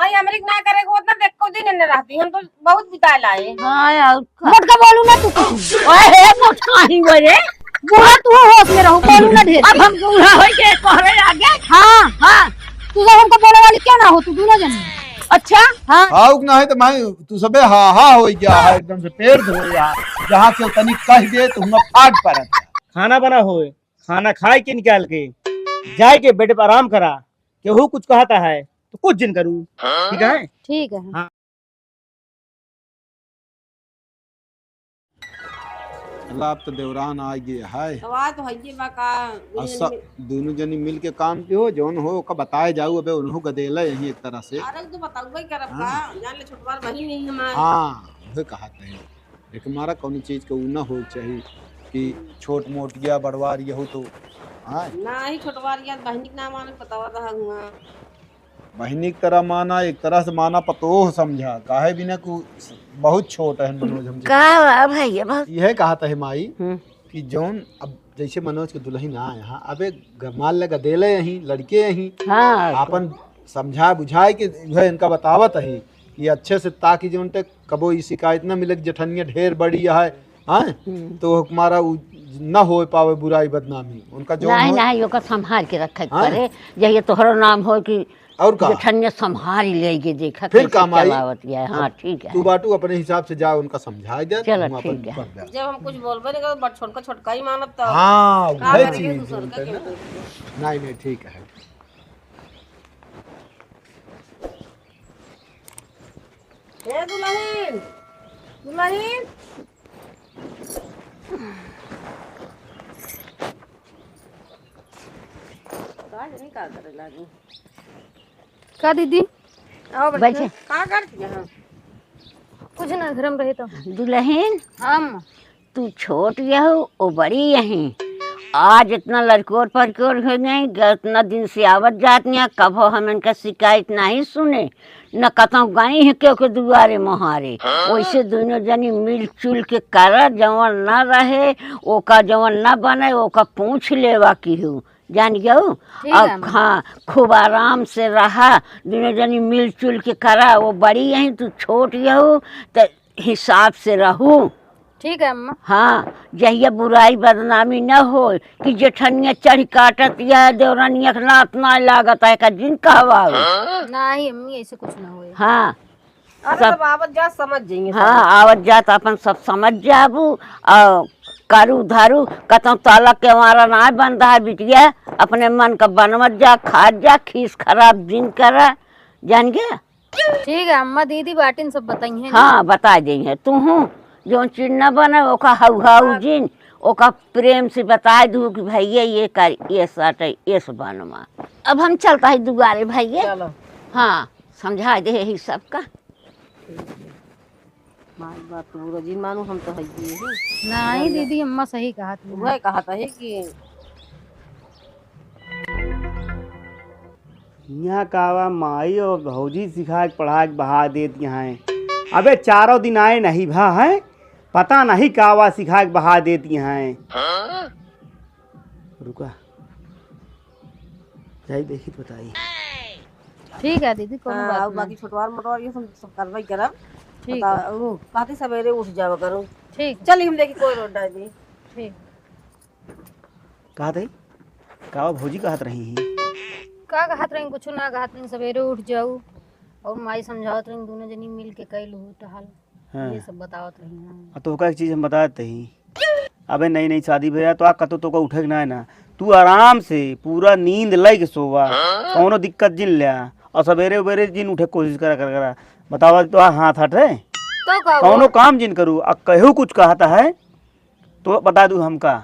कहीं अमेरिक ना करे को उतना देख को दिन न रहती हम तो बहुत बिता लाए। हां यार मोटका बोलू ना तू ओए मोटका ही बरे बूढ़ा तू होश में रहू बोलू ना ढेर। अब हम बूढ़ा हो के कहरे आगे। हाँ हां तू जब हमको बोले वाली क्यों ना हो तू दोनों जन। अच्छा हाँ हाउ ना है तो मैं तू सबे हा हा हो गया है एकदम से पैर धो यार जहां से तनिक कह दे तो हम फाट पड़त। खाना बना होए खाना खाए के निकाल के जाए के बेड पर आराम करा केहू कुछ कहता है तो कुछ दिन करूँ ठीक है। ठीक है। हाँ। अल्लाह तो देवरान आ गया है सवाल तो है ये बाका दोनों जनी मिल के काम के हो जौन हो का बताए जाऊ अबे उन्हों गदेला यही एक तरह से। अरे तो बताऊ भाई करब का जान ले छोटवार वही नहीं हमारे। हाँ वही कहा थे एक हमारा कौन चीज के ऊ ना हो चाहिए कि छोट मोट या बड़वार ये हो तो हाँ ना ही छोटवार या बहनी के नाम आने बतावा रहा हुआ। बहनी की तरह माना एक तरह से माना पतोह समझा काहे बिना को बहुत छोट है मनोज हम का भाई अब यह कहा था माई कि जौन अब जैसे मनोज के दुल्हन आ यहाँ अबे गमाल लगा देले यहीं लड़के यहीं हां आपन समझा बुझाए कि वह इनका बतावत है कि अच्छे से ताकि जौन तक कबो ई शिकायत न मिले कि जठनिया ढेर बड़ी है हाँ तो हमारा न हो पावे बुराई बदनामी उनका जो नहीं नहीं ओका संभाल के रखे पड़े यही तोहरो नाम हो कि और का जठनिया संभाल लेके देखा फिर काम आई। है। हाँ ठीक है तू बाटू अपने हिसाब से जा उनका समझा दे चलो, हम अपन ठीक है। कर दे। जब हम कुछ बोलबे नहीं कर बट छोटका छोटका ही मानब तो हाँ का वही करेंगे चीज दूसर बोलते का हैं क्यों। ना। नहीं ठीक है ए दुल्हन दुल्हन का नहीं का करे लागी का दीदी आओ बैठे। का करती है कुछ ना घर में रहे तो। दुल्हन हम तू छोट यहो ओ बड़ी यहीं आज इतना लड़कोर परकोर हो गई इतना दिन से आवत जात नहीं कभो हम इनका शिकायत नहीं सुने न कतौ गई है क्यों के दुआरे मोहारे वैसे दोनों जनी मिलजुल के कर जवन न रहे ओका जवन न बने ओका पूछ लेवा की हूँ जान गयो अब हाँ खूब आराम से रहा दोनों जनी मिलजुल के करा वो बड़ी यहीं तू छोट यहो तो हिसाब से रहूँ ठीक है अम्मा। हाँ जहिया बुराई बदनामी न हो कि जेठनिया चढ़ काटत या देवरानिया नाथ ना लागत है का जिन कहवा नहीं अम्मी ऐसे कुछ ना होए। हाँ अरे सब आवत जा समझ जाएंगे हाँ आवत जात अपन सब समझ जाबू और करू धारू कतौ ताला के हमारा ना बंदा है बिटिया अपने मन का बनवत जा खा जा खीस खराब दिन करा जान गया। ठीक है अम्मा दीदी बाटिन सब बताइए। हाँ बता देंगे तू हूँ जो चीज न बने ओका हाउ हाउ जिन ओका प्रेम से बता दू कि भैया ये कर ये सट ये बनमा अब हम चलता है दुआरे भैया। चलो हाँ समझा दे ही सबका मार बात पूरा जी मानू हम तो है ही नहीं दीदी अम्मा सही कहा तुमने। वह कहा था कि यहाँ कावा माई और भौजी सिखा के पढ़ा के बहा देती हैं अबे चारों दिन आए नहीं भा है पता नहीं कावा सिखा के बहा देती हैं। रुका जाई देखी तो बताई। ठीक है दीदी कोई बात नहीं। बाकी छोटवार मोटवार ये सब करवाई करब ठीक है कहते सवेरे उठ जावा करो। ठीक चल हम देखी कोई रोड डाली ठीक। कहा थे कावा भौजी कहत रही हैं का कहत रही कुछ ना कहत रही सवेरे उठ जाऊ और माई समझावत रही दोनों जनी मिल के कैलू टहल ये सब बतावत रही ना। तो का एक चीज हम बताते ही अबे नई नई शादी भैया तो कतो तो उठे के ना है ना तू आराम से पूरा नींद लग के सोवा कौनो दिक्कत जिन लिया और सवेरे उवेरे जिन उठे कोशिश करा बतावा तो हाथ हटे तो का कौनो काम जिन करू अब कहू कुछ कहता है तो बता दू हमका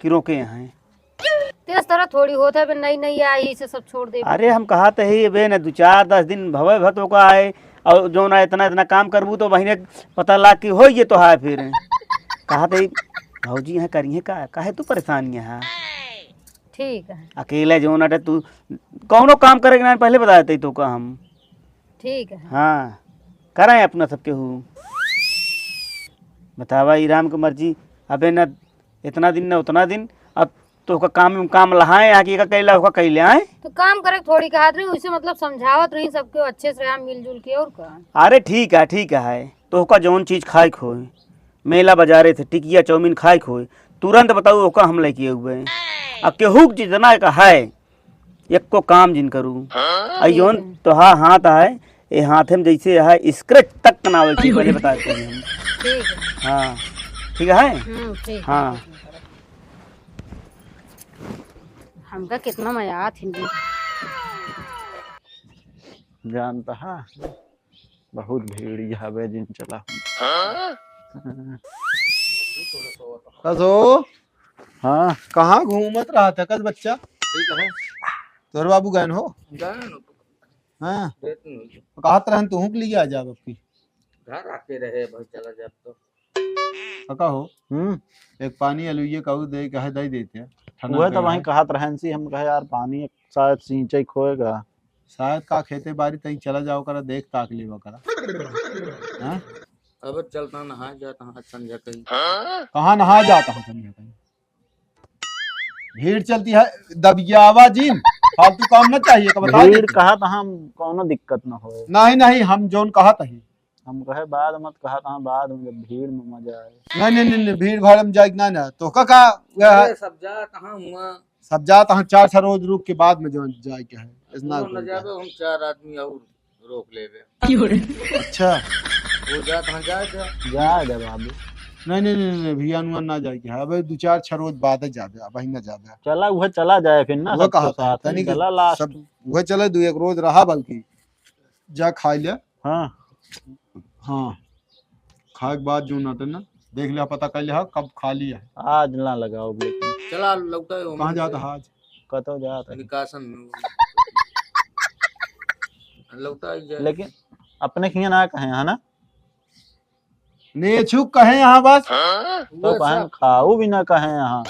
कि रोके यहाँ तेज तरह थोड़ी होता है नई नई आई से सब छोड़ दे। अरे हम कहते ही बे न 2-4-10 दिन भवे भतो का आए और जो ना इतना इतना काम करबू तो बहिने पता ला कि हो ये तो है फिर कहते भौजी यहाँ करिए का काहे तू परेशान यहाँ ठीक है अकेले जो ना तू कौनो काम करेगा ना पहले बता देते तो का हम ठीक है। हाँ कराए अपना सबके हूँ बतावा ई राम की मर्जी अबे न इतना दिन न उतना दिन अब तो का काम लहाए आके का कैला होका कैले आए। तो काम करे थोड़ी कहत रही उसे मतलब समझावत रही सबके अच्छे से रहा मिलजुल के और का। अरे ठीक है तो का जौन चीज खाए खोए मेला बाजारे थे टिकिया चाउमीन खाए खोए तुरंत बताऊ ओका हम लेके हुए अब केहू जितना का है एक को काम जिन करूँ अयोन तो हाँ हाथ है ये हाथे में जैसे है स्क्रैच तक बनावे की पहले बताते हैं हम। ठीक है। हाँ ठीक है ठीक। हाँ हमका कितना मजा आत हिंदी जानता है बहुत भीड़ यहाँ पे जिन चला कसो हाँ कहाँ घूमत रहा था कस बच्चा तोर बाबू गए हो हाँ कहा तरह तू के लिए आ जा आपकी घर आके रहे भाई चला जाब तो कका हो एक पानी अलुइये कहू दे कहे दे देते हैं ठंडा वह तो पे वहीं है। कहत रहन सी हम कहे यार पानी शायद सिंचाई खोएगा शायद का खेते बारी तई चला जाओ करा देख ताक लेवा करा हाँ? अब चलता नहा जाता हाँ संजय कहीं कहाँ नहा जाता हूँ समझे कहीं भीड़ चलती है दबियावा जीन फालतू काम न चाहिए का बता भीड़ देते। कहत हम कोनो दिक्कत न होए नहीं हम जोन कहा तही हम कहे बाद मत कहत हाँ बाद में जब भीड़ में मजा आए नहीं भीड़ भाड़ में जाए ना तो का अरे सब जा कहाँ हुआ सब जात हाँ 4 रोज रुक के बाद में जो जाए के है इतना न जाबे हम 4 आदमी और रोक लेबे अच्छा वो जा कहाँ जाए जा दे बाबू नहीं भैया नुआ ना जाए के है अब 2-4 रोज बाद जाबे अब ही ना जाबे चला वह चला जाए फिर ना वो सबके कहा साथ तनी के चला लास्ट सब वह चले 2-1 रोज रहा बल्कि जा खाई ले हाँ हाँ खाए के बाद जो ना ना देख लिया पता कर लिया कब खा लिया आज ना लगाओ लेकिन चला लौटा है कहाँ जाता है आज कतो जाता है। निकासन में लौटा ही जाए लेकिन अपने खिया ना कहे है ना नेछुक कहे यहाँ बस तो कहे खाऊ भी ना कहे यहाँ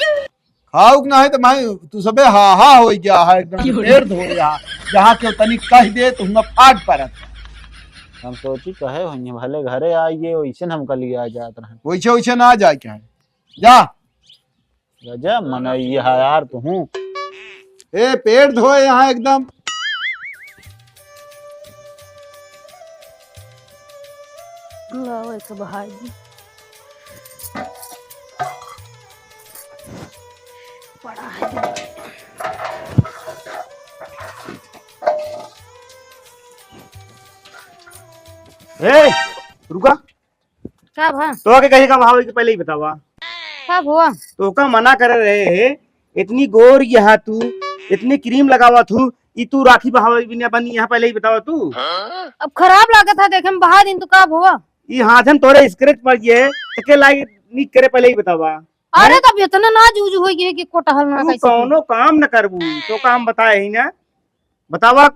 खाऊ ना है तो मैं तू सबे हा हो गया है एकदम पेड़ धो रहा जहाँ के तनिक कह दे तो हम फाट परत हम सोची कहे होइए भले घरे आइए वैसे हम कल आ जात रहे वैसे ना जाए क्या है जा गजब मन ये है यार तू ए पेड़ धोए यहाँ एकदम ऐसा बहाई दी बड़ा है ए रुका क्या भा तो आके कहे का भाव है कि पहले ही बतावा क्या हुआ तो का मना कर रहे है इतनी गोर यहाँ तू इतनी क्रीम लगावा तू ई तू राखी बहावे बिना बनी यहाँ पहले ही बतावा तू अब खराब लागत था देखे में बहा दिन तो कब हुआ ई हाथन तोरे स्क्रैच पड़ गए तो के लागी नी करे पहले ही बतावा अरे तब इतना ना जूझ हो गया कि कोटहल ना तू कैसे कौनो काम न करबू तो काम बताए ही ना बतावा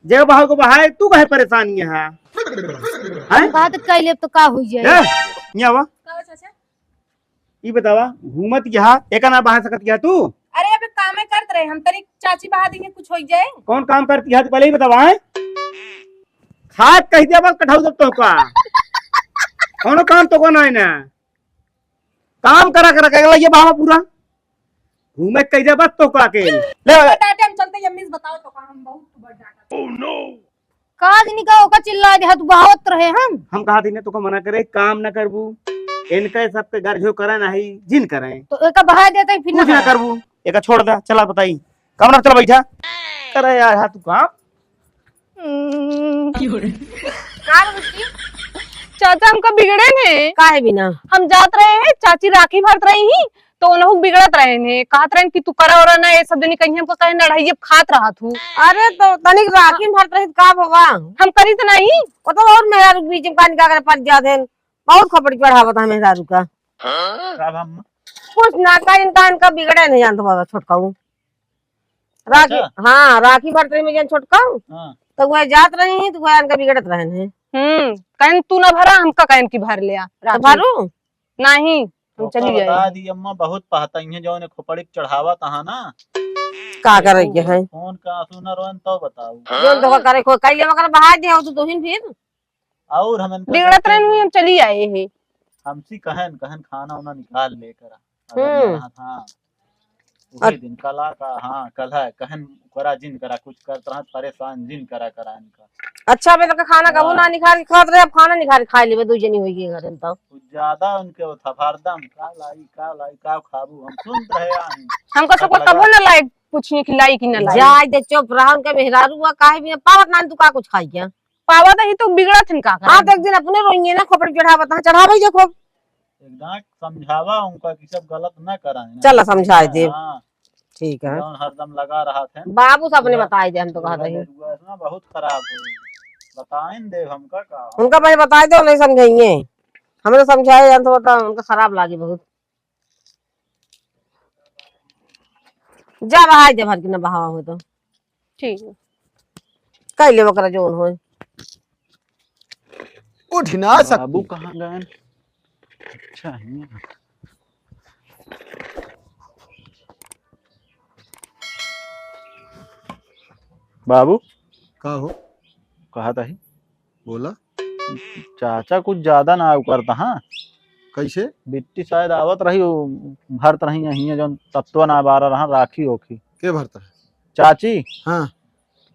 जय बहाव को बहाए तू कहे परेशानी है हैं बात कैले तो का हो जाए यहाँ वा ई बतावा घूमत यहाँ एका ना बहा सकत यहाँ तू अरे अबे कामे करत रहे हम तरी चाची बहा देंगे कुछ हो जाए कौन काम करती है तो पहले ही बतावा है खाद कह दिया बस कठाऊ जब तो का कौनो काम तो को नहीं ना काम करा के ये बहावा पूरा घूमे कह दिया बस तो का के ले डाटे हम चलते यम्मीस बताओ तो हम बहुत बड़ डाटा काज निका ओका चिल्ला दे तू बहावत रहे हम कहा थी ना तो मना करे काम न करबू इनके सबके घर जो करे नहीं जिन करे तो एका बहा देते फिर कुछ ना करबू एक छोड़ दे चला बताई कमरा चला बैठा करे यार हाँ तू काम चाचा हमका बिगड़े ने काहे बिना हम जात रहे हैं चाची राखी भरत रही ही तो उन्होंने बिगड़त रहे ने कहत रहे कि तू करा और ना ये सब दिन कहीं हमको कहीं लड़ाई अब खात रहा तू अरे तो तनिक राखी भरत रही का होगा हम करी तो नहीं वो तो और मेरा बीच में कान का पड़ जाते बहुत खपड़ी चढ़ावत है मेरा का अब हम कुछ ना का इनका इनका बिगड़े नहीं जानता बाबा छोटकाऊ राखी हाँ राखी भरत रही में जान छोटकाऊ हाँ तो वह जात रही है तो वह इनका बिगड़त रहे हैं कहन तू ना भरा हमका कहन की भर लिया तो राखी। भरू नहीं हम चली बता जाए दी अम्मा बहुत पहता है जो ने खोपड़ी चढ़ावा तहा ना का करेंगे है फोन का सुना रोन तो बताओ जो तो करे को कई ले मगर बहा दे तो तुहिन फिर और हम इनका बिगड़त रहे हुए हम चली आए हैं हमसी कहन कहन खाना उना निकाल लेकर हम्म। हाँ वही दिन कला का हाँ कल है कहन करा जिन करा कुछ करत रहा परेशान जिन करा करा इनका अच्छा बे तो खाना कबू ना निखार के खात रहे, अब खाना निखार के खा लेबे दू जनी होई के घर में तब। कुछ ज्यादा उनके वो था हरदम का लाई का खाबू हम सुन रहे हैं हमको सबको कबो न लाइक पूछनी खिलाई कि न लाई। जाय दे चुप रहा, उनके मेहरारू हुआ काहे भी पावत ना तू का कुछ खाई क्या। पावा तो ही तो बिगड़ा थन का हां कर। तो एक दिन अपने रोइए ना खोपड़ चढ़ावत, हां चढ़ावे जे खूब। एकदम समझावा उनका कि सब गलत न कराए चल समझाए दे, हाँ ठीक है। जौन हरदम लगा रहा थे बाबू से अपने बताए दे, हम तो कहते हैं ना बहुत खराब हो बताएं दे हमका का उनका पहले बताए दो, नहीं समझाइए हमें तो समझाए जान तो बता उनका खराब लागी बहुत। जा बहाय दे भर के न बहावा हो तो ठीक है। कह ले बकरा जोन हो। उठ ना बाबू सकती। कहाँ गए अच्छा है बाबू का हो कहा था ही बोला चाचा कुछ ज्यादा ना करता हाँ कैसे? बिट्टी शायद आवत रही भरत रही यही जो तत्व ना बारह रहा राखी होखी के भरता है? चाची हाँ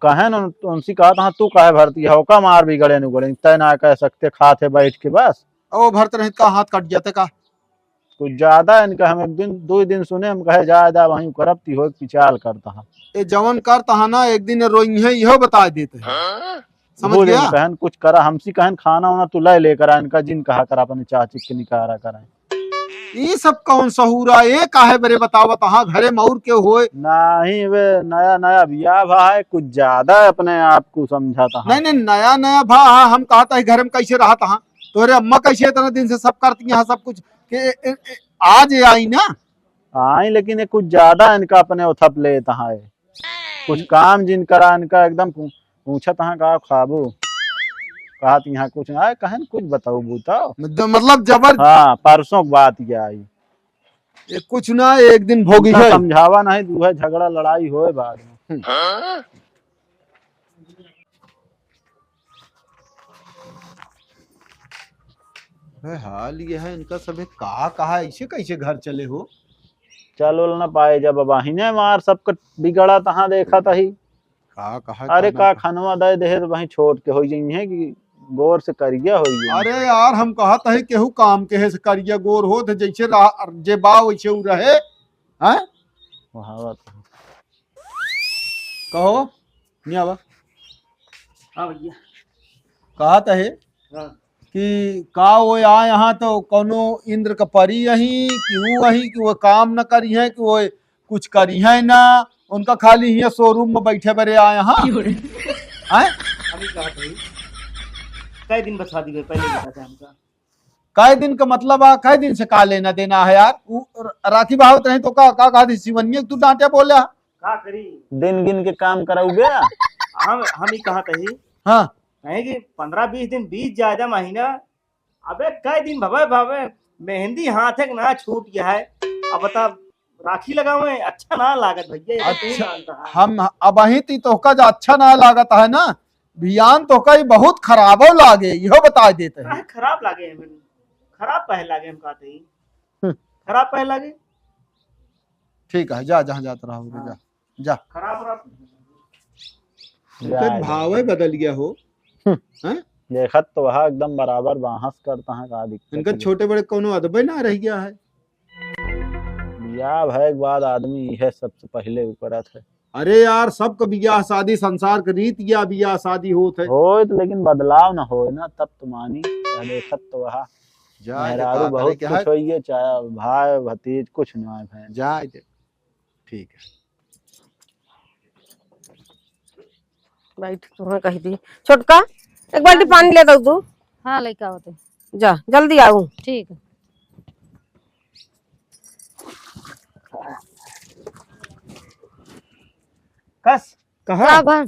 कहे न उनसी कहा था तू काहे भरती है का मार बिगड़े नुगड़े तय ना कह सकते खाते बैठ के बस ओ भरत रहित का हाथ कट जाते का? कुछ ज्यादा इनका हम एक दिन दो दिन सुने हम कहे ज्यादा वहीं करप्ती हो पिचाल करता है ए जवन करता है ना एक दिन रोई है यहो बता देते हैं, समझ वो दिन गया? कहन कुछ करा हमसी कहन खाना वाना तू ले लेकर आ इनका जिन कहा करा अपने चाची के निकारा करा ये सब कौन सहूरा ये काहे बरे बतावत हाँ घरे मऊर के होए। नहीं वे नया नया बियाह भा है कुछ ज्यादा अपने आप को समझाता है नहीं नहीं नया नया भा हम कहता है घर में कैसे रहा था तोरे अम्मा कैसे इतना दिन से सब करती हैं सब कुछ के आज आई ना। आई लेकिन ये कुछ ज्यादा इनका अपने उथप लेता है कुछ काम जिन करा इनका एकदम पूछत हाँ का खाबू कहा यहाँ कुछ आए कहन कुछ बताओ बताओ मतलब जबर हाँ परसों की बात ये आई ये कुछ ना एक दिन भोगी उनका है। समझावा नहीं दूहे झगड़ा लड़ाई होए बाद में हाल ये है इनका सभी कहा ऐसे कैसे घर चले हो। चल उल न पाए जब वाहिने मार सबका बिगड़ा तहाँ देखा था ही कहा अरे का खनवा दे दे तो वहीं छोड़ के हो जाई है कि गोर से करिया हो अरे यार हम कहत है केहू काम के है से करिया गोर हो तो जैसे जे बा वैसे उ रहे हैं। कहो मियाँ बा हाँ भैया कहत है कि का वो आ यहाँ तो कोनो इंद्र का परी यही कि वो वही कि वो काम न करी है कि वो कुछ करी है ना उनका खाली यहाँ शोरूम में बैठे बरे आ यहाँ हैं। अभी कहा था कई दिन बता दी गई पहले बता था हमका कई दिन का मतलब आ कई दिन से का लेना देना है यार राखी बावत रहे तो का कहा थी शिवनिया तू डांटे बोले का करी दिन गिन के काम कराऊ गया हम ही कहा था ही हाँ कहे कि 15-20 दिन बीत ज्यादा महीना अबे कई दिन भवे भवे मेहंदी हाथ है ना छूट गया है अब बता राखी लगावे अच्छा ना लागत भैया ये तो तू अच्छा जानता है। हम अब अही तोहका जो अच्छा ना लागत है ना बियान तोहका ही बहुत खराबो लागे यहो बता देते हैं। काहे खराब लागे हमें खराब पहले लागे हम कहते ही खराब पहले लागे ठीक है जा जहाँ जाता रहा जा जा खराब भाव ही बदल गया हो। देखत तो वहाँ एकदम बराबर बहस करता है का दिक्कत इनका छोटे बड़े कोनो अदबे ना रह गया है। बियाह भय के बाद आदमी यह सबसे पहले करत है अरे यार सबका बियाह शादी संसार के रीत या बियाह शादी होत है हो तो लेकिन बदलाव ना हो ना तब तो मानी देखत तो वहाँ जा मेहरारू बहुत कुछ होइए चाहे भाई भतीज कुछ ना है जा ठीक है बैठ तुम्हें कही थी छोटका एक बाल्टी पानी ले दो तू। हाँ लड़का होते जा जल्दी आऊ। ठीक है। कस कहाँ का बहन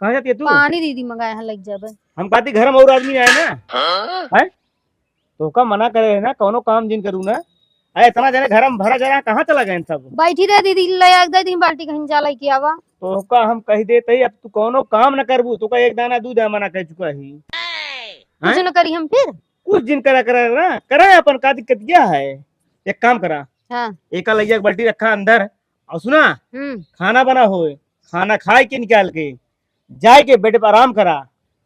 कहाँ जाती है तू पानी दीदी मंगाए हैं लग जाबे। हम कहते घर में और आदमी आए ना है तो का मना करे है ना कोनो काम जिन करू ना अरे इतना जने घर में भरा जरा कहाँ चला गए सब बैठी रहे दीदी ले आ दे दी बाल्टी कहीं जाला की आवा। तो का हम कह देते ही अब तू कोनो काम न करबू तो का एक दाना दूध मना कह चुका ही कुछ न करी हम फिर कुछ दिन करा करा ना करा अपन का दिक्कत क्या है एक काम करा हाँ एक लैया बाल्टी रखा अंदर और सुना, हम्म। खाना बना होए, खाना खाए के निकाल के जाए के बेड पर आराम करा।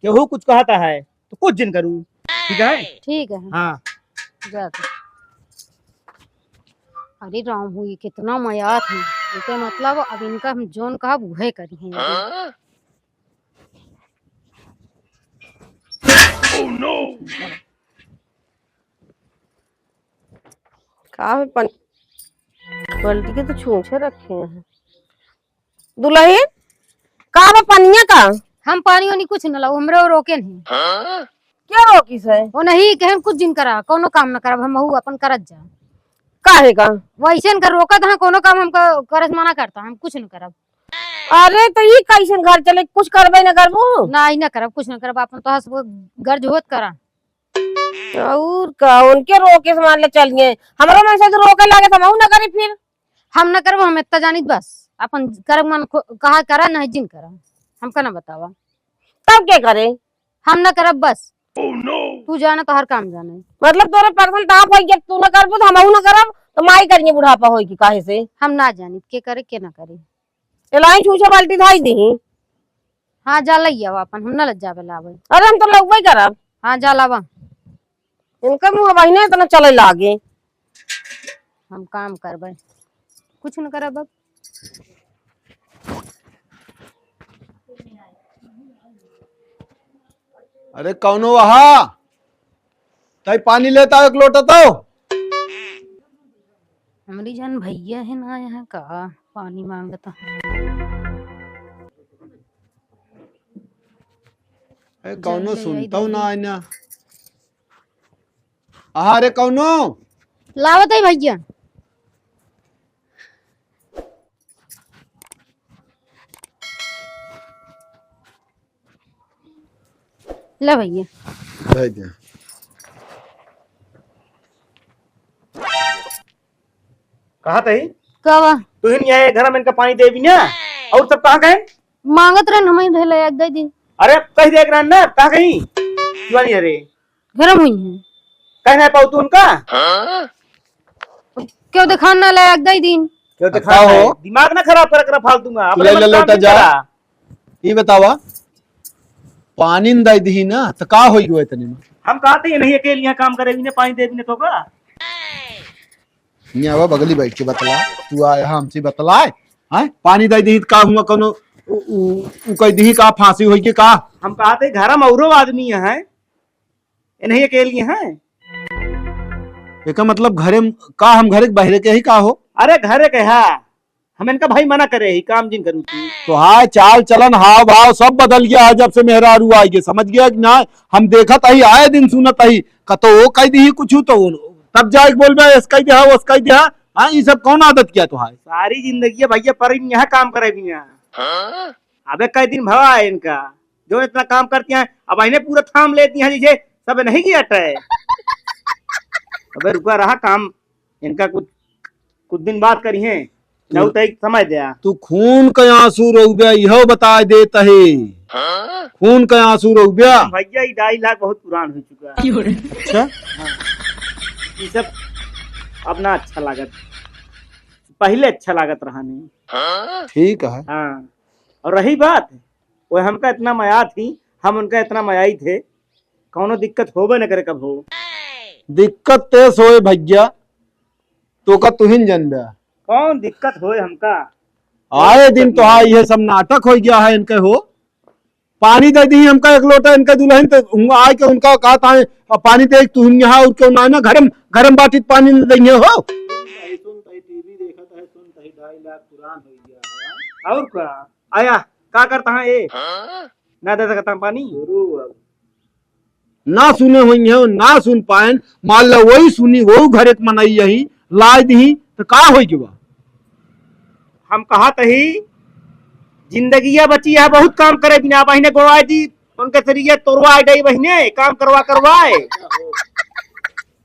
केहू कुछ कहता है तो कुछ दिन करूँ, ठीक है? ठीक है। हाँ जाते। अरे राम हुई कितना मयात है, इसका मतलब अब इनका हम जोन कहा वह करी है अभी। का है बाल्टी के तो छूछे रखे हैं। दुल्हन का बा पनिया का हम पानी वानी कुछ न लाओ, हमरे रोके नहीं। क्या रोकी से वो नहीं कहे कुछ दिन करा कोनो काम न करब, हम अपन करत जा। काहे का? वैसे कर रोकत है कोनो काम हमको करस मना करता, हम कुछ न करब। अरे तो ये कैसे घर चले, कुछ करबे न करबू? ना ही न करब, कुछ न करब, अपन तो सब गर्ज होत करा। और का उनके रोके से मान ले चलिए, हमारा मन से तो रोके लागे तो हम न करी फिर। हम न करब, हम इतना जानित बस अपन करब मन कहा करा नहीं जिन करा, हमका न बतावा। तब क्या करे? हम न करब बस। तू जाना तो हर काम जाने। मतलब तोरे पर्सन ताप होई, जब तू न करबू तो हमहू न करब, तो माई करिए बुढ़ापा होई की काहे से? हम ना जानित के करे के ना करे। एलाई छूछे बाल्टी धाई दी। हाँ जा लइया अपन, हम न लज्जा लावे। अरे हम तो लगबे करब। हाँ जा लावा, इनका मुंह बहिने इतना चले लागे। हम काम करबे, कुछ न करब अब। अरे कौनो वहा तई पानी लेता एक लोटा तो। हमारी जान भैया है ना यहाँ का पानी मांगता। कौनो सुनता ना आना। अरे कौनो लावत है भैया। ले भैया। भेज दे। कहा थे कवा तू ही नहीं आए घर में, इनका पानी दे भी ना। और सब कहाँ गए? मांगत रहे हमें धैले एक दे दिन। अरे कहीं देख रहा ना, कहाँ गई? क्यों नहीं? अरे गरम हुई है, कहना पाऊ तू उनका क्यों दिखाना ले एक दे दिन। क्यों दिखा हो? दिमाग ना खराब कर फालतू में। अपने ले मन ले काम लोटा नहीं जा। करा। ये बतावा पानी न दई दी ना तो का होई गो इतने में? हम कहते हैं नहीं अकेले यहाँ काम करे भी नहीं, पानी दे भी नहीं तो का। यहाँ बगली बैठ के बतला, तू आया हमसे बतलाए हैं? पानी दई दी का हुआ कोनो उ कह दी का फांसी होई के का? हम कहते घर में औरो आदमी है, नहीं अकेले हैं। एका मतलब घरे का हम घरे के बहरे के ही का हो? अरे घरे के है, हम इनका भाई मना करे ही काम जिन करूँ तू। तो हाय चाल चलन हाव भाव सब बदल गया है जब से मेहरारू आई गए, समझ गया कि ना? हम देखत ही आए दिन सुनत ही कतो वो कह दी कुछ तो तब जाए बोल बे इसका ही दिया उसका ही दिया। हाँ ये सब कौन आदत किया तुम्हारे? सारी जिंदगी भैया पर यहाँ काम करे भी यहाँ। अबे कई दिन भवा है इनका जो इतना काम करती हैं, अब इन्हें पूरा थाम लेती हैं जैसे सब नहीं किया है। अबे रुका रहा काम इनका, कुछ दिन बात करी है न समझ दिया। तू खून के आंसू रोबिया यहो बता देता है, खून के आंसू रोबिया। भैया ये 2.5 लाख बहुत पुरान हो चुका है। अच्छा ये सब अब ना अच्छा लागत, पहले अच्छा लागत रहा नहीं। ठीक है। हाँ और रही बात वो हमका इतना माया थी, हम उनका इतना मायाई थे, कौनो दिक्कत होबे न करे कब हो। दिक्कत तेज होए भैया तो का तुहिन जन बे कौन दिक्कत होए हमका? आए दिन तो हाँ ये सब नाटक हो गया है इनके हो। पानी दे दी हमका एक लोटा, इनका दुल्हन तो आए के उनका कहा था पानी दे तू यहाँ उसके ना गरम गरम बाटी पानी देंगे हो। टीवी देखा था, सुन 2.5 लाख पुरान हो गया और क्या आया का करता है ये ना दे सकता पानी। ना सुने हुई है ना सुन पाए, मान लो वही सुनी वो घरे मनाई यही लाई दी तो का हो गया? हम कहा तही जिंदगी बची है, बहुत काम करे बिना बहने गोवाए दी उनके शरीर तोड़वा गई बहने काम करवाए।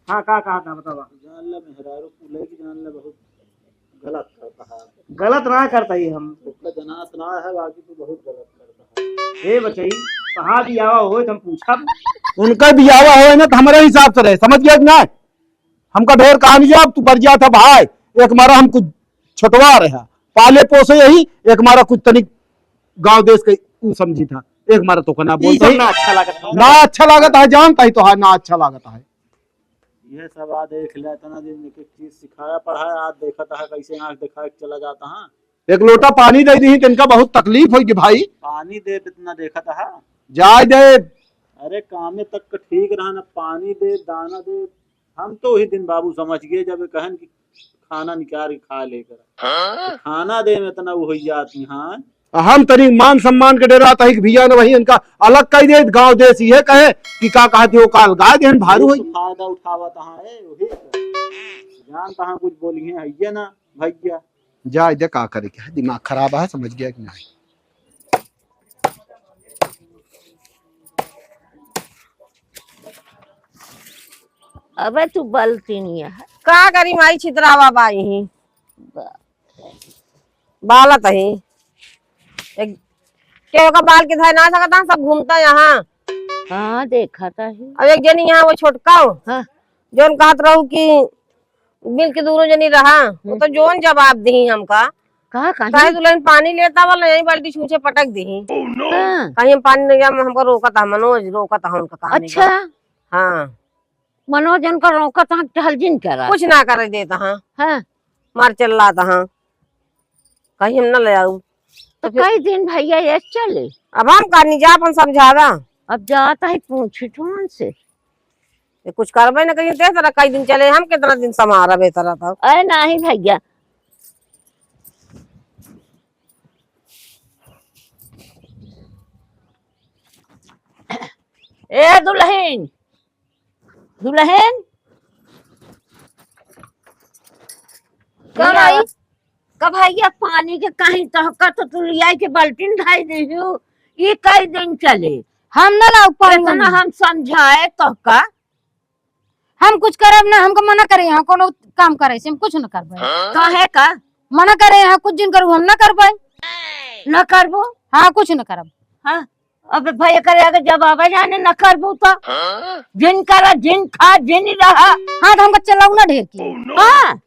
हाँ का कहा था बतावा? बहुत गलत करता है। गलत ना करता ही हम जनात ना है, बाकी तो बहुत गलत करता है। बचई कहाँ भी आवा हो तुम पूछा उनका भी आवा हो ना तो हमारे हिसाब से रहे, समझ गया कि ना? हमका ढेर कहानी अब तू पर गया था भाई एक मारा हमको छुटवा रहा पाले पोसे यही, एक मारा कुछ तनिक गांव देश के ऊ समझी था, एक मारा तो ना बोलता ही ना अच्छा लगा ना अच्छा लागत है, जानता ही तो है ना अच्छा लागत है। ये सब आज देख लिया इतना दिन एक चीज सिखाया पढ़ाया, आज देखा था कैसे आंख दिखा के चला जाता है। एक लोटा पानी दे दी तो इनका बहुत तकलीफ होगी भाई। पानी दे इतना देखा था जाए दे, अरे कामे तक का ठीक रहा ना, पानी दे दाना दे। हम तो ही दिन बाबू समझ गए जब कहन कि खाना निकाल के खा लेकर, तो खाना दे में इतना वो हो जाती। हाँ हम तनी मान सम्मान के डेरा था कि भैया ने वही इनका अलग कह दे, गांव देश ये कहे कि का कहते हो काल गाय देहन भारू होई। फायदा उठावा तहां है वही जान तहां कुछ बोली है ना भैया। जाए दे, का करे, क्या दिमाग खराब है, समझ गया कि नहीं। अबे तू बलती नहीं है। का करी माई छितरावा बाई ही बालत ही एक के का बाल के धाय ना सकता, सब घूमता यहाँ। हाँ देखा था ही। अब एक जनी यहाँ वो छोटका हाँ। जोन कहत रहू कि मिल के दोनों जनी रहा, वो तो जोन जवाब दी हमका कहा काहे दुल्हन पानी लेता वाला यही बाल्टी छूछे पटक दी। हाँ। कहीं हम पानी नहीं हमको रोका था, मनोज रोका था उनका कहानी। अच्छा हाँ मनोज उनका रोका था, टहल जिन करा कुछ ना कर देता। हाँ हाँ। मार चल रहा था। हाँ कहीं हम न ले आऊ तो कई दिन भैया ये चले, अब हम करनी जा अपन समझावा। अब जाता है पूछी तुम से ये कुछ करबे न कहीं दे तरह कई दिन चले, हम कितना दिन समारा बेहतर था। अरे नहीं भैया ए दुल्हन दुल्हन कब आई, कब भैया पानी के कहीं तहका तो तू लिया के बाल्टीन ढाई दे ये कई दिन चले। हम न लाऊ पानी इतना हम समझाए तहका हम कुछ करब ना, हमको मना करे यहाँ कोनो काम करे से हम कुछ न करबे। कहे का मना करे यहाँ कुछ दिन करू हम न करबे, न करबो। हाँ कुछ न करब। हाँ अब भैया करे अगर जब आवे जाने न करबो तो जिन करा जिन खा जिन रहा। हाँ तो हमको चलाऊ ना ढेर की। हाँ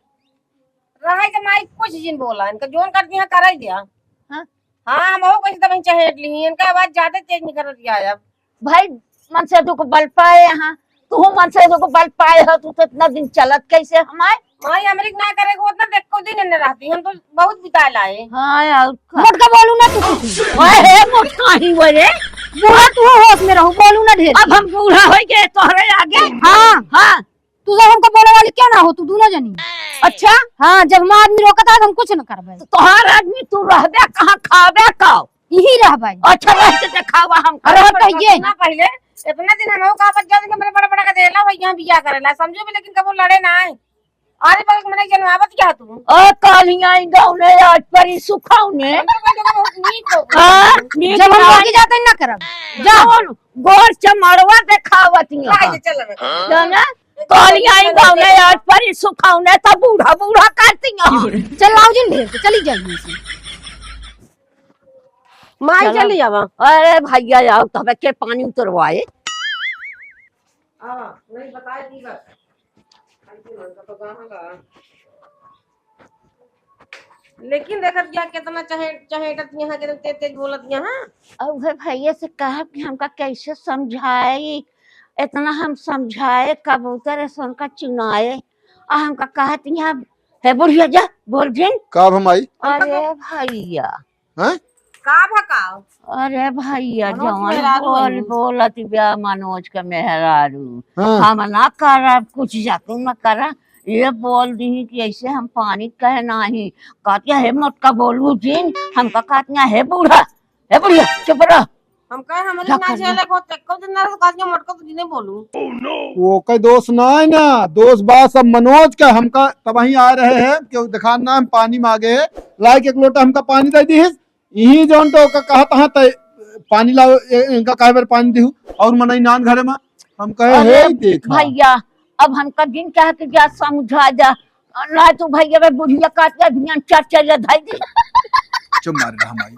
रहे के माई कुछ दिन बोला इनका जोन करती है कराई दिया। हाँ? हाँ हम हो कैसे तब चहेट ली, इनका आवाज ज्यादा तेज नहीं कर दिया। अब भाई मन से तू को बल पाए यहाँ, तू मन से तू को बल पाए हो, तू तो इतना दिन चलत कैसे हमारे। माई अमरीक ना करे को उतना देख को दिन न रहती, हम तो बहुत बिता लाए। हाँ यार मोटका बोलू ना तू कुछ। ओए मोटका ही वो रे, बूढ़ा तू होश में रहू, बोलू ना ढेर। अब हम बूढ़ा हो गए तोहरे आगे। हाँ हाँ तू सब हमको बोले वाली क्या ना हो, तू दोनों जनी। अच्छा हाँ जब हम आदमी रोकता है हम कुछ न करबे। तोहार आदमी तू रहबे कहाँ खाबे का यही रहबे। अच्छा रहते देखावा हम अरे कहिए ना पहले इतना दिन हम का बच्चा के मेरे बड़ा बड़ा का देला भैया बिया करेला समझो भी, लेकिन कबो लड़े ना है। अरे बगल में जनवावत क्या तू ओ कालियां गाँव ने आज परी सुखाउने। बहुत नीक हो हाँ जब हम रोके जाते ना करब। जाओ गोर चमड़वा देखावतिया काहे चल रे ना कालियां गाँव ने आज परी सुखाउने तो बूढ़ा बूढ़ा करतिया। चल लाओ जिन ढेर चली जाइए से। माई चली आवा। अरे भैया आओ तब के पानी उतरवाए। हां नहीं बताए दी बस तो लेकिन देखत क्या कितना चहेटत यहाँ के तेज तेज बोलत यहाँ। अब भैया से कहा कि हमका कैसे समझाए, इतना हम समझाए कबूतर ऐसा उनका चुनाए और हमका कहत यहाँ है बुढ़िया जा बोल जिन। कब हम आई अरे भैया हैं का भकाओ। अरे भैया मनोज जवान मेहरारू बोल है। बोलत ब्या मनोज का मेहरारू हाँ। हम ना करब कुछ जातू न करा, ये बोल दी कि ऐसे हम पानी कहे नहीं कहतिया है मोटका बोलू जिन, हमका कहतिया है बूढ़ा है बुढ़िया चुप रह। हम कहे हम क्या ना करना? झेले को तक्को दिन ना काज मटको तो जिने बोलू। वो का दोस्त ना है ना, दोस्त बात सब मनोज का। हमका तब वही आ रहे हैं कि दिखाना हम पानी मांगे है, लाइक एक लोटा हमका पानी दे दी है यही जोन तो कहा तहा पानी लाओ इनका कहे बार पानी दी और मनई नान घरे में हम कहे अरे हे देखा भैया अब हमका दिन कह के जा समझा जा ना तू भैया वे बुढ़िया काट ध्यान चार चार धाई दी। चुप मार रहा हमारी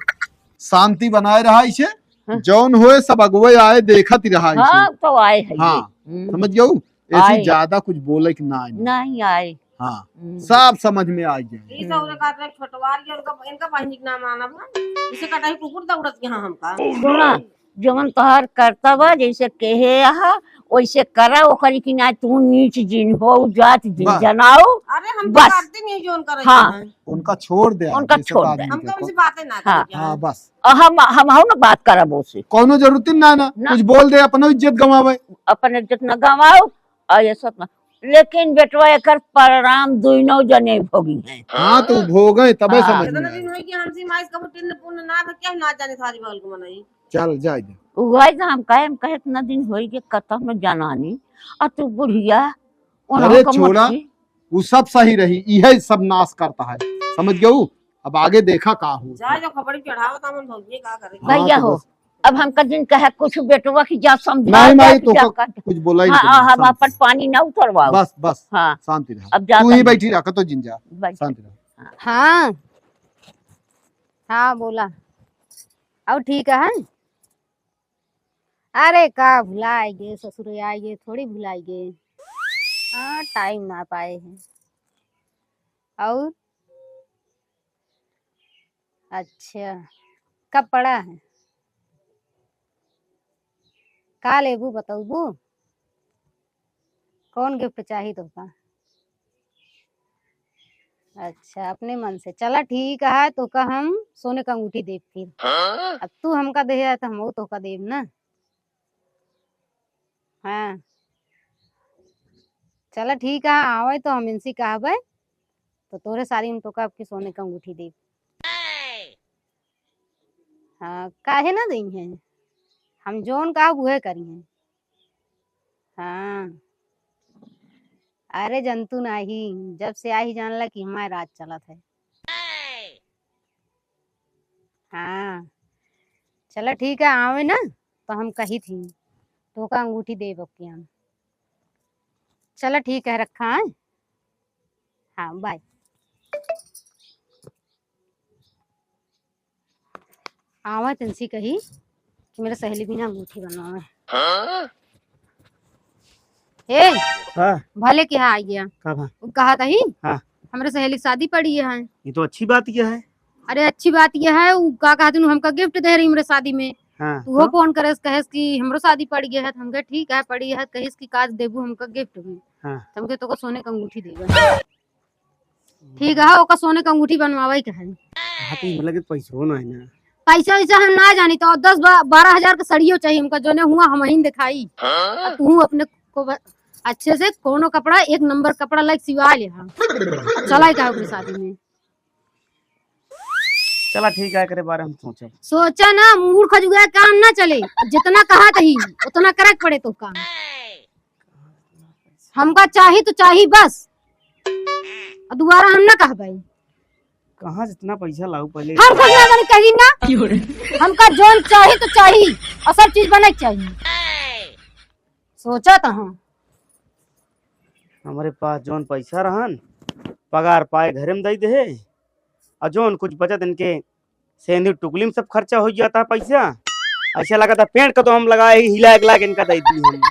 शांति बनाए रहा इसे जौन होए सब अगुए आए देखत ही रहा हाँ इसे। तो आए है हाँ समझ गयो आए। ऐसे ज्यादा कुछ बोले कि ना नहीं आए हाँ सब समझ में आ जाए। ई सब रे काट छोटवार के उनका इनका बहिनी के नाम आना बा इसे कटाई कुकुर दौड़त यहाँ हमका सुना जवन तोहार कर्तव्य जैसे कहे यहाँ वैसे करा ओकरी की ना तू नीच जिन हो जात जिन बस। जनाओ अरे हम तो बस। करते नहीं जो उनका हाँ। हैं उनका छोड़ दे उनका जैसे छोड़ आदमी दे। हम के तो को- उनसे बातें ना हाँ। करें हाँ बस हम हूँ ना बात करब उसे कोनो जरूरत ही ना ना। कुछ बोल दे अपनो इज्जत गवावे। अपन इज्जत न गवाओ और ये सब न। लेकिन बेटवा एकर परिणाम दुनो जने भोगी हैं। हाँ तो भोगे तबे हाँ। समझ में कितना दिन आए। हुई कि हमसे माइस कब टिन पुन ना था क्या ना जाने सारी बाल को मनाई चल जाए वही तो हम कहे इतना दिन होई के कतम में जनानी और तू बुढ़िया अरे छोड़ा वो सब सही रही यही सब नाश करता है समझ गयो। अब आगे देखा का हो। जाए जो खबड़ी चढ़ाओ तो हम भौजी का करेंगे भैया हाँ, तो हो बस। अब हम दिन कहे कुछ बेटवा की जा समझा नहीं भाई जा तो जा कर। कुछ बोला ही हाँ नहीं हम अपन पानी न उतरवाओ बस बस हाँ शांति रहा अब जा तू ही बैठी रखा तो जिंजा बैठ। शांति रहा। हाँ हाँ बोला अब ठीक है अरे का भुलाएगे ससुर आएगे थोड़ी भुलाएगे हाँ टाइम ना पाए हैं और अच्छा कब पड़ा है का लेबू बताऊबू कौन गिफ्ट चाहिए तुमका अच्छा अपने मन से चला ठीक है तो का हम सोने का अंगूठी देव फिर अब तू हमका दे तो हम तो का देव ना हाँ चला ठीक है आवे तो हम इनसे कहबे तो तोरे सारी हम तो का आपकी सोने का अंगूठी देव हाँ काहे ना दी है हम जोन का वह करी है हाँ अरे जंतु नहीं जब से आई जानला कि हमारे राज चलत है हाँ चलो ठीक है आवे ना तो हम कही थी तो का अंगूठी दे बक्की हम चलो ठीक है रखा है हाँ बाय आवा तुलसी कही कि मेरा सहेली भी ना अंगूठी बनवावे ए हाँ भले के यहाँ आ गया का भा वो कहा था ही हाँ। हमारे सहेली की शादी पड़ी है ये तो अच्छी बात क्या है। अरे अच्छी बात यह है वो का कहते हमका गिफ्ट दे रही मेरे शादी में हाँ तो वो फोन करे कहेस कि हमरो शादी पड़ गया है तो हम कहे ठीक है पड़ी है कहिस कि काज देबू हमका गिफ्ट में हाँ तो हम कहे तो सोने का अंगूठी देगा ठीक है ओका सोने का अंगूठी बनवावे के है हाँ तो मतलब कि पैसा हो ना है ना। पैसा वैसा हम ना जानी तो 10-12 हजार का सड़ियो चाहिए हमका जो ने हुआ हम ही दिखाई और तू अपने को अच्छे से कोनो कपड़ा एक नंबर कपड़ा लाइक सिवा ले चला का अपनी शादी में चला ठीक है करे बारे हम सोचे। सोचा ना मूर्ख जुगा काम ना चले जितना कहा तही उतना करे पड़े तो काम हमका चाही तो चाही बस और दोबारा हम ना कह भाई कहाँ जितना पैसा लाऊ पहले हम कुछ ना बनी कही ना हमका जोन चाही तो चाही और सब चीज बने चाहिए सोचा तो हाँ हमारे पास जोन पैसा रहन पगार पाए घरे में दे दे और जोन कुछ बचत इनके सेंधी टुकली में सब खर्चा हो जाता है पैसा। ऐसा लगा था पेड़ का तो हम लगाए ही हिला के इनका दे दी हम।